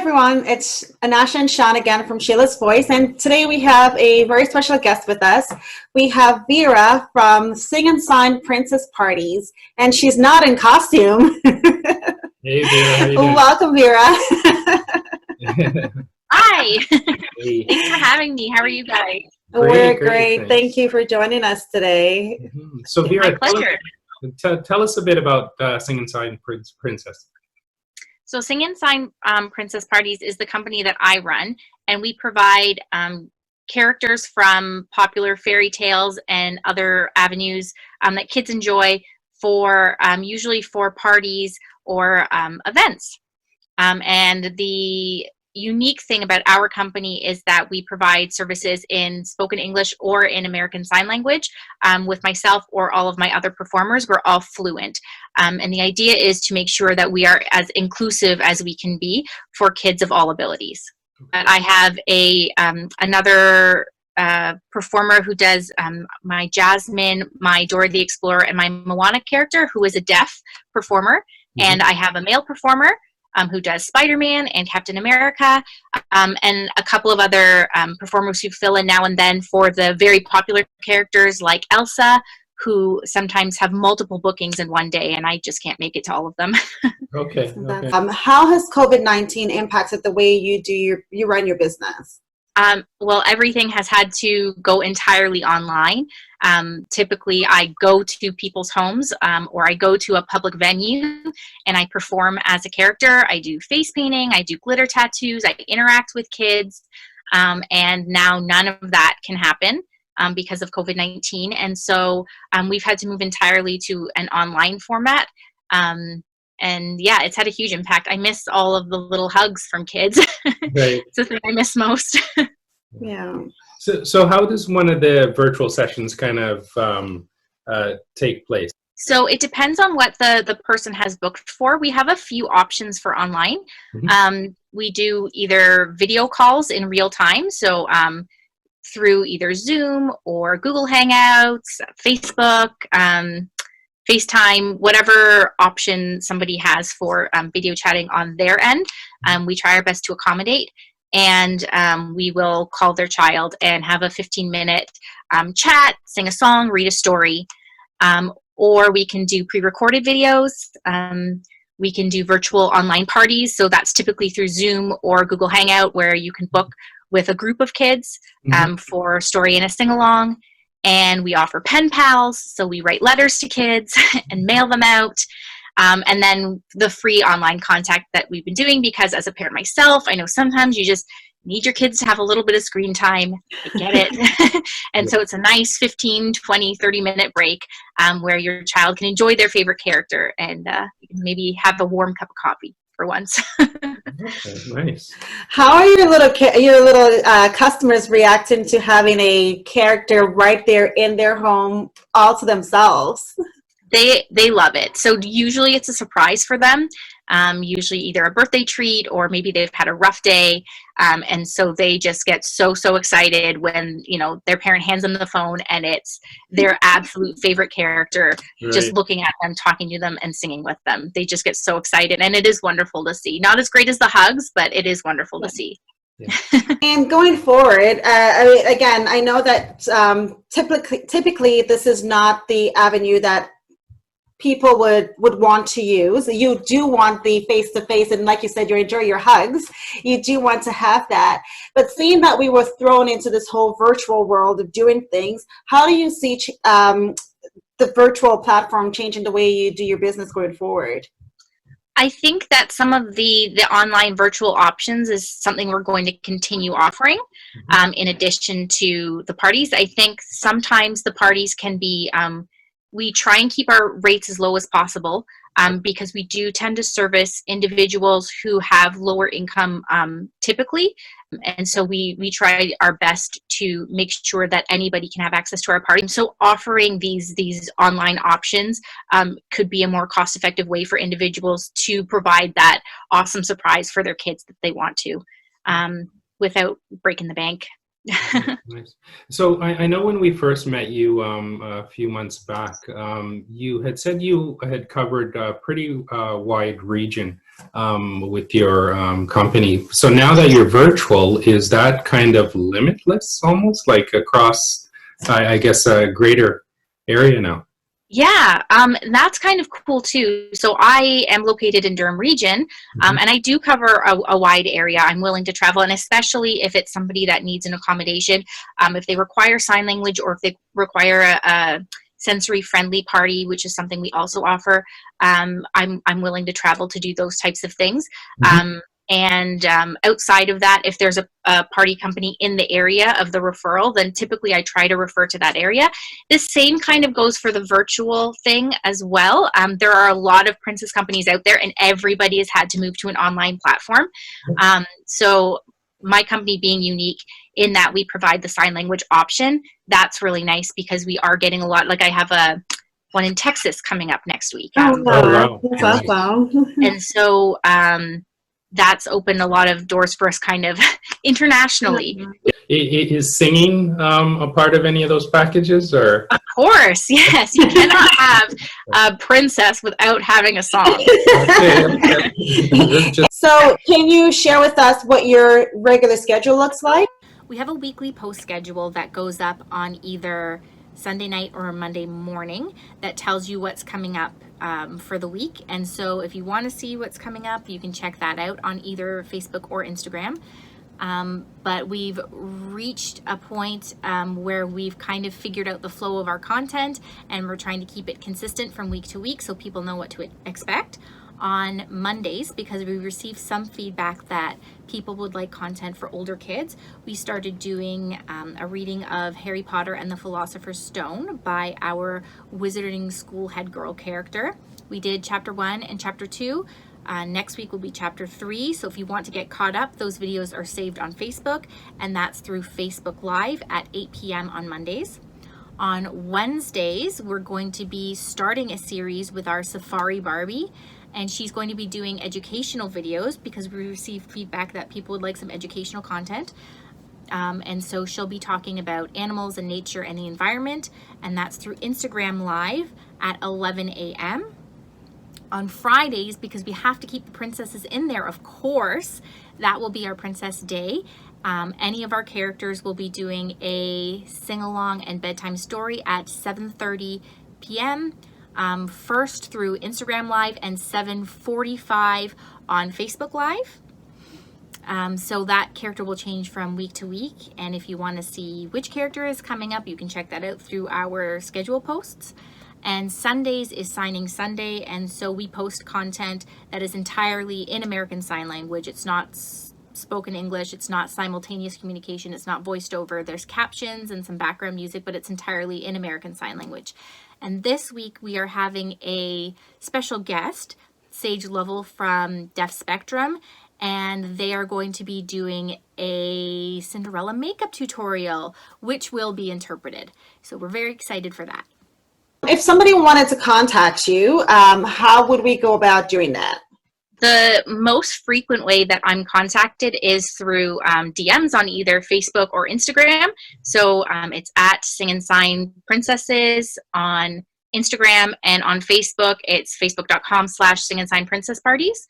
everyone, it's Annasha and Sean again from Shayla's Voice, and today we have a very special guest with us. We have Vera from Sing and Sign Princess Parties, and she's not in costume. Hey Vera, how you doing? Welcome, Vera. Hi. Hey. Thanks for having me. How are you guys? We're Great, great. Thank you for joining us today. So Vera, My pleasure. tell us a bit about Sing and Sign Princess. So Sing and Sign Princess Parties is the company that I run, and we provide characters from popular fairy tales and other avenues that kids enjoy for usually for parties or events. And the unique thing about our company is that we provide services in spoken English or in American Sign Language. With myself or all of my other performers, we're all fluent. And the idea is to make sure that we are as inclusive as we can be for kids of all abilities. I have another performer who does my Jasmine, my Dora the Explorer, and my Moana character, who is a deaf performer. And I have a male performer who does Spider-Man and Captain America, and a couple of other performers who fill in now and then for the very popular characters like Elsa, who sometimes have multiple bookings in one day, and I just can't make it to all of them. Okay. How has COVID-19 impacted the way you run your business? Well, everything has had to go entirely online. Typically, I go to people's homes or I go to a public venue and I perform as a character. I do face painting, I do glitter tattoos, I interact with kids, and now none of that can happen because of COVID-19. And so we've had to move entirely to an online format. And yeah, it's had a huge impact. I miss all of the little hugs from kids. Right. It's the thing I miss most. Yeah. So how does one of the virtual sessions kind of take place? So it depends on what the person has booked for. We have a few options for online. We do either video calls in real time, so through either Zoom or Google Hangouts, Facebook, FaceTime, whatever option somebody has for video chatting on their end. We try our best to accommodate, and we will call their child and have a 15-minute chat, sing a song, read a story, or we can do pre-recorded videos. We can do virtual online parties, so that's typically through Zoom or Google Hangout, where you can book with a group of kids for a story and a sing-along. And we offer pen pals, so we write letters to kids and mail them out. And then the free online contact that we've been doing, because as a parent myself, I know sometimes you just need your kids to have a little bit of screen time. I get it. And so it's a nice 15, 20, 30-minute break where your child can enjoy their favorite character and maybe have a warm cup of coffee for once. Okay, nice. How are your little customers reacting to having a character right there in their home all to themselves? They love it. So usually it's a surprise for them. Usually either a birthday treat or maybe they've had a rough day. And so they just get so excited when, their parent hands them the phone and it's their absolute favorite character, just looking at them, talking to them, and singing with them. They just get so excited, and it is wonderful to see. Not as great as the hugs, but it is wonderful to see. Yeah. And going forward, again, I know that typically this is not the avenue that people would want to use. You do want the face-to-face, and like you said, you enjoy your hugs. You do want to have that. But seeing that we were thrown into this whole virtual world of doing things, how do you see the virtual platform changing the way you do your business going forward? I think that some of the online virtual options is something we're going to continue offering in addition to the parties. I think sometimes the parties can be we try and keep our rates as low as possible because we do tend to service individuals who have lower income typically. And so we try our best to make sure that anybody can have access to our party. And so offering these online options could be a more cost-effective way for individuals to provide that awesome surprise for their kids that they want to without breaking the bank. Nice. So I know when we first met you a few months back, you had said you had covered a pretty wide region with your company. So now that you're virtual, is that kind of limitless almost, like across, I guess, a greater area now? Yeah, that's kind of cool too. So I am located in Durham region, and I do cover a wide area. I'm willing to travel, and especially if it's somebody that needs an accommodation, if they require sign language or if they require a sensory friendly party, which is something we also offer, I'm willing to travel to do those types of things. And outside of that, if there's a party company in the area of the referral, then typically I try to refer to that area. The same kind of goes for the virtual thing as well. There are a lot of princess companies out there, and everybody has had to move to an online platform. So my company being unique in that we provide the sign language option, that's really nice because we are getting a lot. Like I have one in Texas coming up next week. Wow. That's awesome. And so that's opened a lot of doors for us kind of internationally. Is singing a part of any of those packages, or? Of course, yes. You cannot have a princess without having a song. So can you share with us what your regular schedule looks like? We have a weekly post schedule that goes up on either Sunday night or Monday morning that tells you what's coming up for the week. And so if you want to see what's coming up, you can check that out on either Facebook or Instagram. But we've reached a point where we've kind of figured out the flow of our content, and we're trying to keep it consistent from week to week so people know what to expect. On Mondays, because we received some feedback that people would like content for older kids, we started doing a reading of Harry Potter and the Philosopher's Stone by our Wizarding School head girl character. We did chapter 1 and chapter 2. Next week will be chapter 3. So if you want to get caught up, those videos are saved on Facebook, and that's through Facebook Live at 8 p.m. on Mondays. On Wednesdays, we're going to be starting a series with our Safari Barbie, and she's going to be doing educational videos because we received feedback that people would like some educational content. And so she'll be talking about animals and nature and the environment, and that's through Instagram Live at 11 a.m. On Fridays, because we have to keep the princesses in there, of course, that will be our Princess Day. Any of our characters will be doing a sing-along and bedtime story at 7:30 p.m. First through Instagram Live and 7:45 on Facebook Live. So that character will change from week to week, and if you want to see which character is coming up, you can check that out through our schedule posts. And Sundays is Signing Sunday, and so we post content that is entirely in American Sign Language. It's not spoken English, it's not simultaneous communication, it's not voiced over. There's captions and some background music, but it's entirely in American Sign Language. And this week we are having a special guest, Sage Lovell from Deaf Spectrum, and they are going to be doing a Cinderella makeup tutorial, which will be interpreted. So we're very excited for that. If somebody wanted to contact you, how would we go about doing that? The most frequent way that I'm contacted is through DMs on either Facebook or Instagram. So it's at Sing and Sign Princesses on Instagram, and on Facebook, it's facebook.com/Sing and Sign Princess Parties.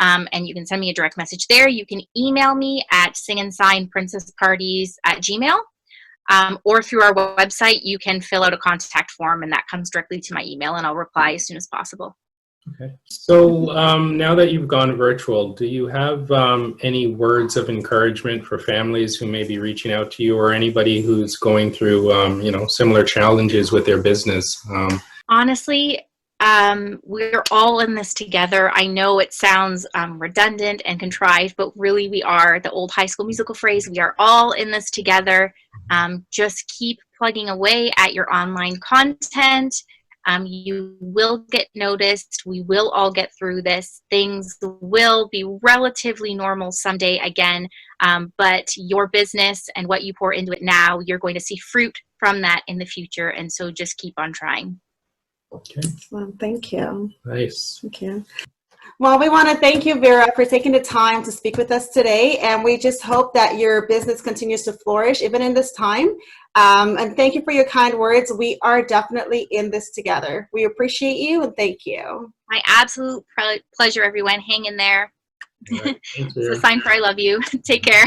And you can send me a direct message there. You can email me at singandsignprincessparties@gmail.com. Or through our website, you can fill out a contact form, and that comes directly to my email, and I'll reply as soon as possible. Okay. So now that you've gone virtual, do you have any words of encouragement for families who may be reaching out to you, or anybody who's going through, similar challenges with their business? Honestly, we're all in this together. I know it sounds redundant and contrived, but really we are, the old High School Musical phrase, we are all in this together. Just keep plugging away at your online content. You will get noticed. We will all get through this. Things will be relatively normal someday again, but your business and what you pour into it now, you're going to see fruit from that in the future, and so just keep on trying. Okay. Well, thank you. Nice. Thank you. Well, we want to thank you, Vera, for taking the time to speak with us today. And we just hope that your business continues to flourish even in this time. And thank you for your kind words. We are definitely in this together. We appreciate you and thank you. My absolute pleasure, everyone. Hang in there. All right. Thanks, It's a Vera. sign for I love you. Take care.